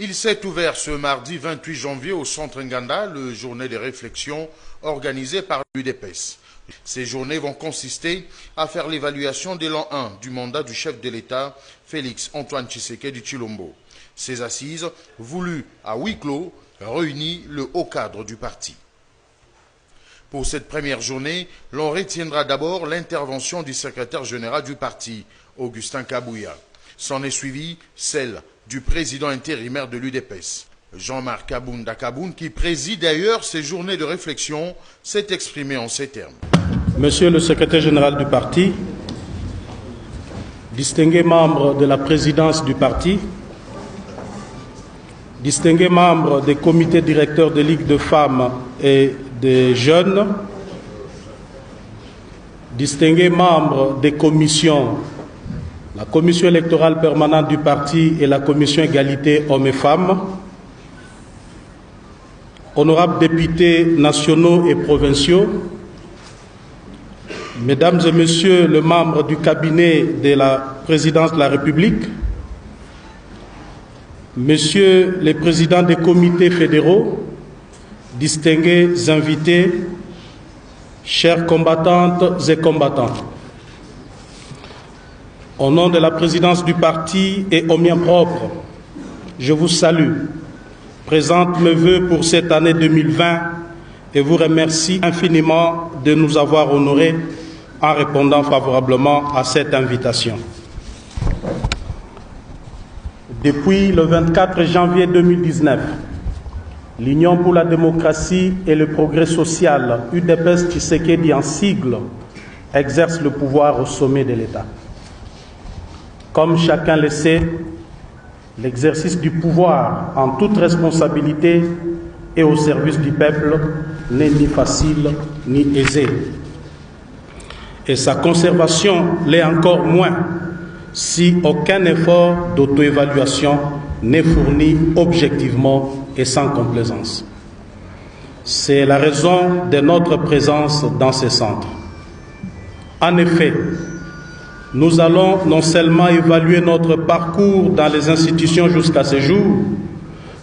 Il s'est ouvert ce mardi 28 janvier au Centre Nganda, le journée de réflexion organisée par l'UDPS. Ces journées vont consister à faire l'évaluation de l'an 1 du mandat du chef de l'État, Félix Antoine Tshisekedi Tshilombo. Ces assises, voulues à huis clos, réunissent le haut cadre du parti. Pour cette première journée, l'on retiendra d'abord l'intervention du secrétaire général du parti, Augustin Kabouya. S'en est suivi celle du président intérimaire de l'UDPS, Jean-Marc Kabounda Kaboun, qui préside d'ailleurs ces journées de réflexion, s'est exprimé en ces termes. Monsieur le secrétaire général du parti, distingués membres de la présidence du parti, distingués membres des comités directeurs de Ligue de femmes et des jeunes, distingués membres des commissions, la commission électorale permanente du parti et la commission égalité hommes et femmes, honorables députés nationaux et provinciaux, mesdames et messieurs les membres du cabinet de la présidence de la République, messieurs les présidents des comités fédéraux, distingués invités, chères combattantes et combattants. Au nom de la présidence du parti et au mien propre, je vous salue, présente mes vœux pour cette année 2020 et vous remercie infiniment de nous avoir honorés en répondant favorablement à cette invitation. Depuis le 24 janvier 2019, l'Union pour la démocratie et le progrès social, UDPS Tshisekedi en sigle, exerce le pouvoir au sommet de l'État. Comme chacun le sait, l'exercice du pouvoir en toute responsabilité et au service du peuple n'est ni facile ni aisé. Et sa conservation l'est encore moins si aucun effort d'auto-évaluation n'est fourni objectivement et sans complaisance. C'est la raison de notre présence dans ces centres. En effet, nous allons non seulement évaluer notre parcours dans les institutions jusqu'à ce jour,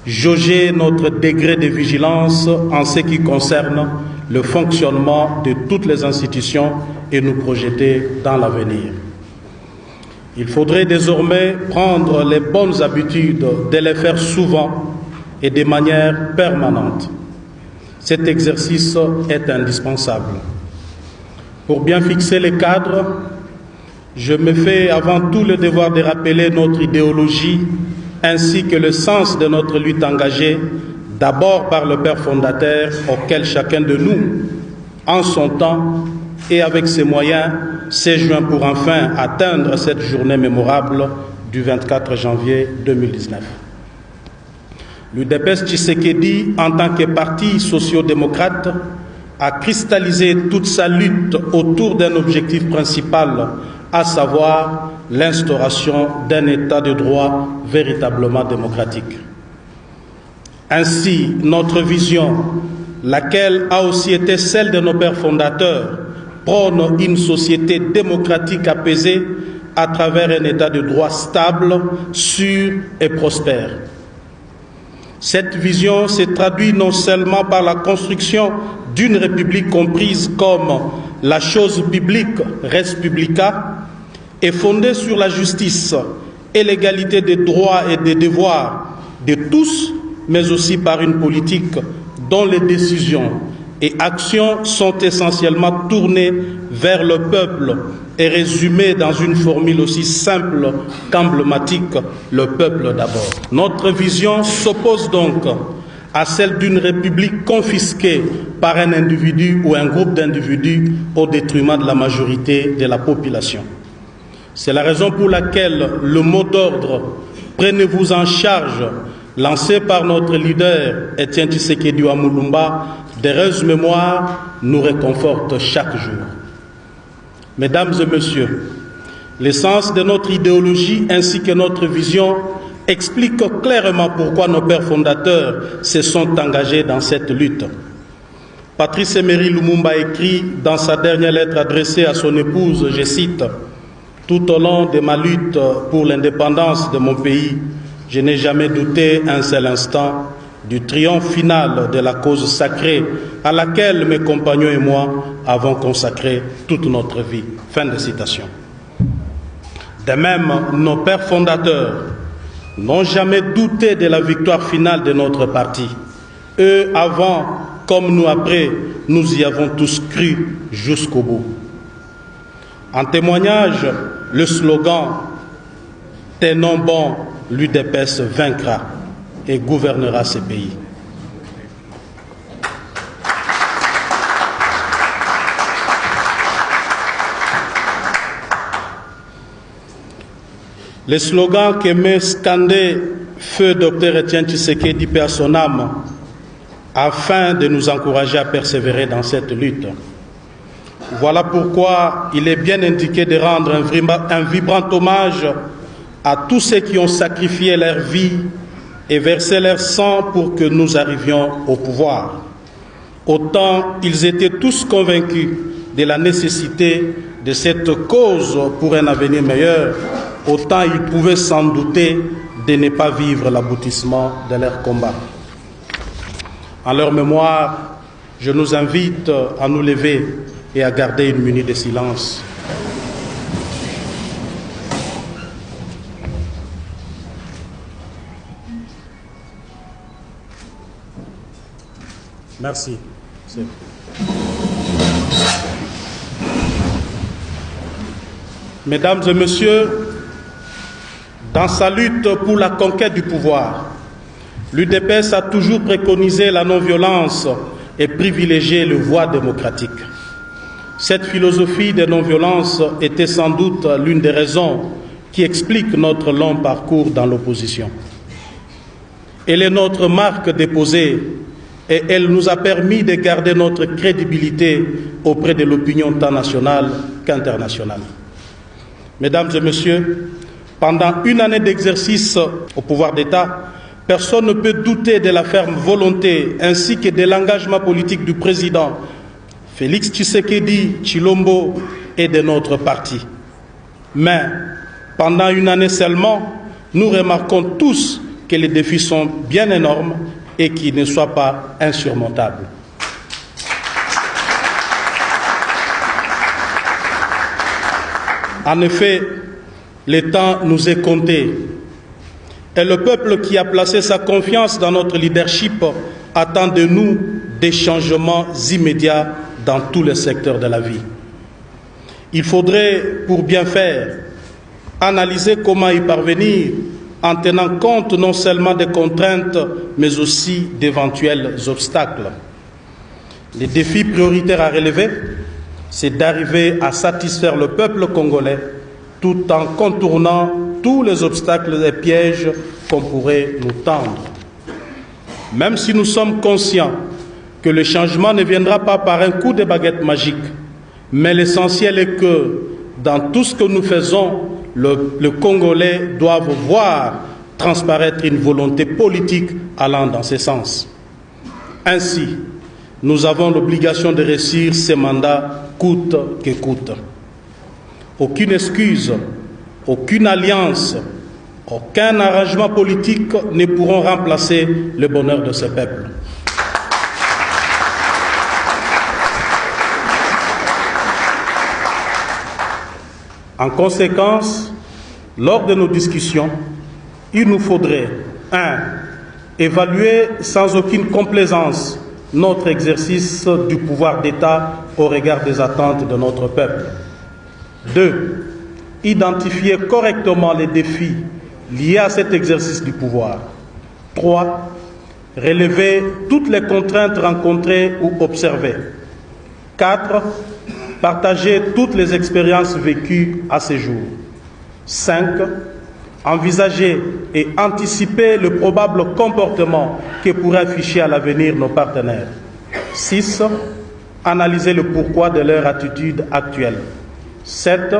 jauger notre degré de vigilance en ce qui concerne le fonctionnement de toutes les institutions et nous projeter dans l'avenir. Il faudrait désormais prendre les bonnes habitudes de les faire souvent et de manière permanente. Cet exercice est indispensable. Pour bien fixer les cadres, je me fais avant tout le devoir de rappeler notre idéologie ainsi que le sens de notre lutte engagée, d'abord par le Père fondateur auquel chacun de nous, en son temps et avec ses moyens, s'est joint pour enfin atteindre cette journée mémorable du 24 janvier 2019. L'UDPS Tshisekedi, en tant que parti socio-démocrate, a cristallisé toute sa lutte autour d'un objectif principal, à savoir l'instauration d'un État de droit véritablement démocratique. Ainsi, notre vision, laquelle a aussi été celle de nos pères fondateurs, prône une société démocratique apaisée à travers un État de droit stable, sûr et prospère. Cette vision se traduit non seulement par la construction d'une république comprise comme la chose publique, res publica, est fondée sur la justice et l'égalité des droits et des devoirs de tous, mais aussi par une politique dont les décisions et actions sont essentiellement tournées vers le peuple et résumées dans une formule aussi simple qu'emblématique, le peuple d'abord. Notre vision s'oppose donc à celle d'une république confisquée par un individu ou un groupe d'individus au détriment de la majorité de la population. C'est la raison pour laquelle le mot d'ordre « Prenez-vous en charge » lancé par notre leader Etienne Tshisekedi Wamulumba, d'heureuse mémoire, nous réconforte chaque jour. Mesdames et messieurs, l'essence de notre idéologie ainsi que notre vision explique clairement pourquoi nos pères fondateurs se sont engagés dans cette lutte. Patrice Emery Lumumba écrit dans sa dernière lettre adressée à son épouse, je cite, « Tout au long de ma lutte pour l'indépendance de mon pays, je n'ai jamais douté un seul instant du triomphe final de la cause sacrée à laquelle mes compagnons et moi avons consacré toute notre vie. Fin de citation. De même, nos pères fondateurs n'ont jamais douté de la victoire finale de notre parti. Eux avant, comme nous après, nous y avons tous cru jusqu'au bout. En témoignage, le slogan « Tenons bon, l'UDPS vaincra et gouvernera ce pays ». Le slogan qu'aimait scander feu Dr Étienne Tshisekedi paix à son âme, afin de nous encourager à persévérer dans cette lutte. Voilà pourquoi il est bien indiqué de rendre un vibrant hommage à tous ceux qui ont sacrifié leur vie et versé leur sang pour que nous arrivions au pouvoir. Autant ils étaient tous convaincus de la nécessité de cette cause pour un avenir meilleur, autant ils pouvaient s'en douter de ne pas vivre l'aboutissement de leur combat. En leur mémoire, je nous invite à nous lever et à garder une minute de silence. Merci. Mesdames et messieurs, dans sa lutte pour la conquête du pouvoir, l'UDPS a toujours préconisé la non-violence et privilégié les voies démocratiques. Cette philosophie de non-violence était sans doute l'une des raisons qui explique notre long parcours dans l'opposition. Elle est notre marque déposée et elle nous a permis de garder notre crédibilité auprès de l'opinion tant nationale qu'internationale. Mesdames et messieurs, pendant une année d'exercice au pouvoir d'État, personne ne peut douter de la ferme volonté ainsi que de l'engagement politique du président Félix Tshisekedi Tshilombo et de notre parti. Mais pendant une année seulement, nous remarquons tous que les défis sont bien énormes et qu'ils ne soient pas insurmontables. En effet, le temps nous est compté. Et le peuple qui a placé sa confiance dans notre leadership attend de nous des changements immédiats dans tous les secteurs de la vie. Il faudrait, pour bien faire, analyser comment y parvenir en tenant compte non seulement des contraintes, mais aussi d'éventuels obstacles. Les défis prioritaires à relever, c'est d'arriver à satisfaire le peuple congolais tout en contournant tous les obstacles et pièges qu'on pourrait nous tendre. Même si nous sommes conscients que le changement ne viendra pas par un coup de baguette magique, mais l'essentiel est que dans tout ce que nous faisons, le Congolais doit voir transparaître une volonté politique allant dans ce sens. Ainsi, nous avons l'obligation de réussir ces mandats coûte que coûte. Aucune excuse, aucune alliance, aucun arrangement politique ne pourront remplacer le bonheur de ce peuple. En conséquence, lors de nos discussions, il nous faudrait 1. Évaluer sans aucune complaisance notre exercice du pouvoir d'État au regard des attentes de notre peuple. 2. Identifier correctement les défis liés à cet exercice du pouvoir. 3. Relever toutes les contraintes rencontrées ou observées. 4. Partager toutes les expériences vécues à ce jour. 5. Envisager et anticiper le probable comportement que pourraient afficher à l'avenir nos partenaires. 6. Analyser le pourquoi de leur attitude actuelle. 7.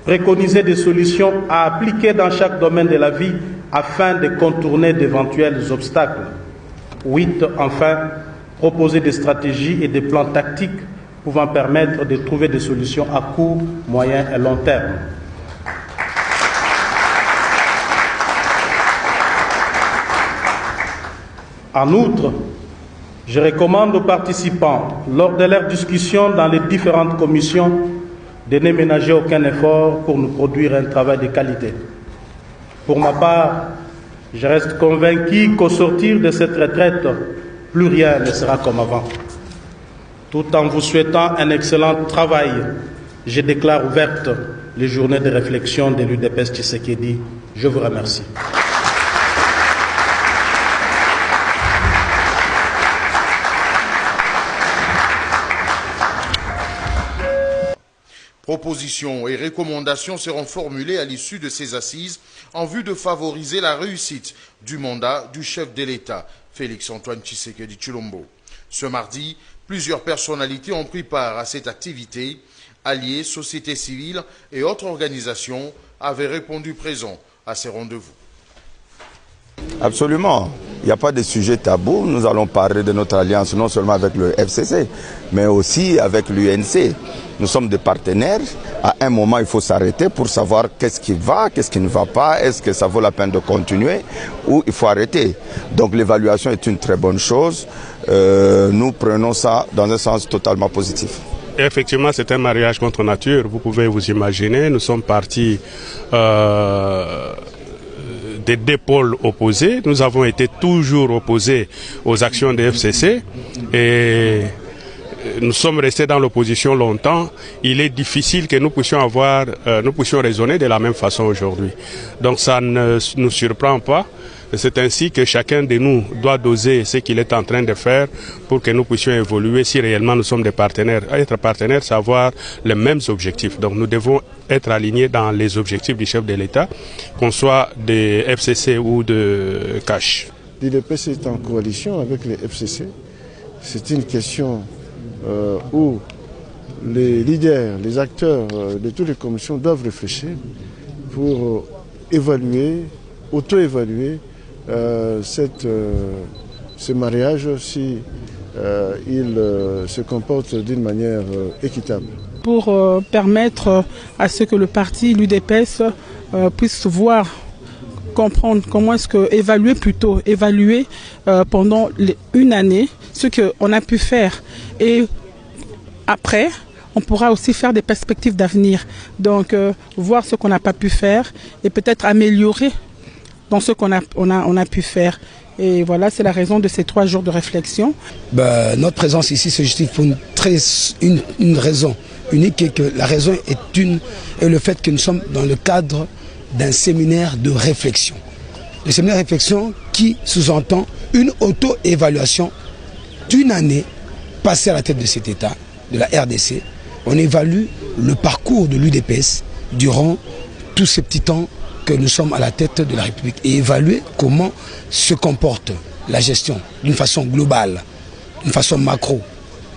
Préconiser des solutions à appliquer dans chaque domaine de la vie afin de contourner d'éventuels obstacles. 8. Enfin, proposer des stratégies et des plans tactiques pouvant permettre de trouver des solutions à court, moyen et long terme. En outre, je recommande aux participants, lors de leur discussion dans les différentes commissions, de ne ménager aucun effort pour nous produire un travail de qualité. Pour ma part, je reste convaincu qu'au sortir de cette retraite, plus rien ne sera comme avant. Tout en vous souhaitant un excellent travail, je déclare ouverte les journées de réflexion de l'UDPS Tshisekedi. Je vous remercie. Propositions et recommandations seront formulées à l'issue de ces assises en vue de favoriser la réussite du mandat du chef de l'État, Félix-Antoine Tshisekedi Tshilombo. Ce mardi, plusieurs personnalités ont pris part à cette activité. Alliés, sociétés civiles et autres organisations avaient répondu présents à ces rendez-vous. Absolument. Il n'y a pas de sujet tabou. Nous allons parler de notre alliance non seulement avec le FCC, mais aussi avec l'UNC. Nous sommes des partenaires. À un moment, il faut s'arrêter pour savoir qu'est-ce qui va, qu'est-ce qui ne va pas, est-ce que ça vaut la peine de continuer ou il faut arrêter. Donc l'évaluation est une très bonne chose. Nous prenons ça dans un sens totalement positif. Effectivement, c'est un mariage contre nature. Vous pouvez vous imaginer, nous sommes partis des deux pôles opposés. Nous avons été toujours opposés aux actions des FCC et nous sommes restés dans l'opposition longtemps. Il est difficile que nous puissions raisonner de la même façon aujourd'hui. Donc ça ne nous surprend pas. C'est ainsi que chacun de nous doit doser ce qu'il est en train de faire pour que nous puissions évoluer si réellement nous sommes des partenaires. Être partenaires, c'est avoir les mêmes objectifs. Donc nous devons être alignés dans les objectifs du chef de l'État, qu'on soit des FCC ou de CACH. L'UDPS est en coalition avec les FCC. C'est une question où les leaders, les acteurs de toutes les commissions doivent réfléchir pour évaluer, auto-évaluer ce mariage si il se comporte d'une manière équitable. Pour permettre à ce que le parti, l'UDPS, puisse voir, comprendre comment est-ce que, évaluer pendant une année ce qu'on a pu faire. Et après, on pourra aussi faire des perspectives d'avenir. Donc, voir ce qu'on n'a pas pu faire et peut-être améliorer dans ce qu'on a pu faire. Et voilà, c'est la raison de ces 3 jours de réflexion. Notre présence ici se justifie pour une raison unique, et que la raison est le fait que nous sommes dans le cadre d'un séminaire de réflexion. Le séminaire de réflexion qui sous-entend une auto-évaluation d'une année passée à la tête de cet État, de la RDC. On évalue le parcours de l'UDPS durant tous ces petits temps que nous sommes à la tête de la République et évaluer comment se comporte la gestion d'une façon globale, d'une façon macro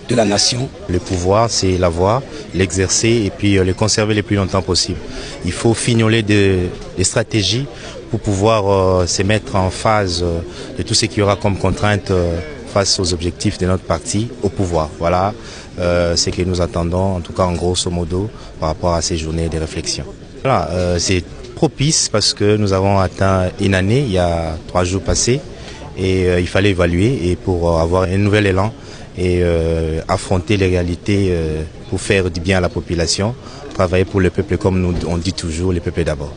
de la nation. Le pouvoir, c'est l'avoir, l'exercer et puis le conserver le plus longtemps possible. Il faut fignoler des stratégies pour pouvoir se mettre en phase de tout ce qu'il y aura comme contrainte face aux objectifs de notre parti au pouvoir. Voilà ce que nous attendons, en tout cas en grosso modo, par rapport à ces journées de réflexion. Voilà, c'est propice parce que nous avons atteint une année il y a 3 jours passés et il fallait évaluer et pour avoir un nouvel élan et affronter les réalités pour faire du bien à la population, travailler pour le peuple comme on dit toujours, le peuple d'abord.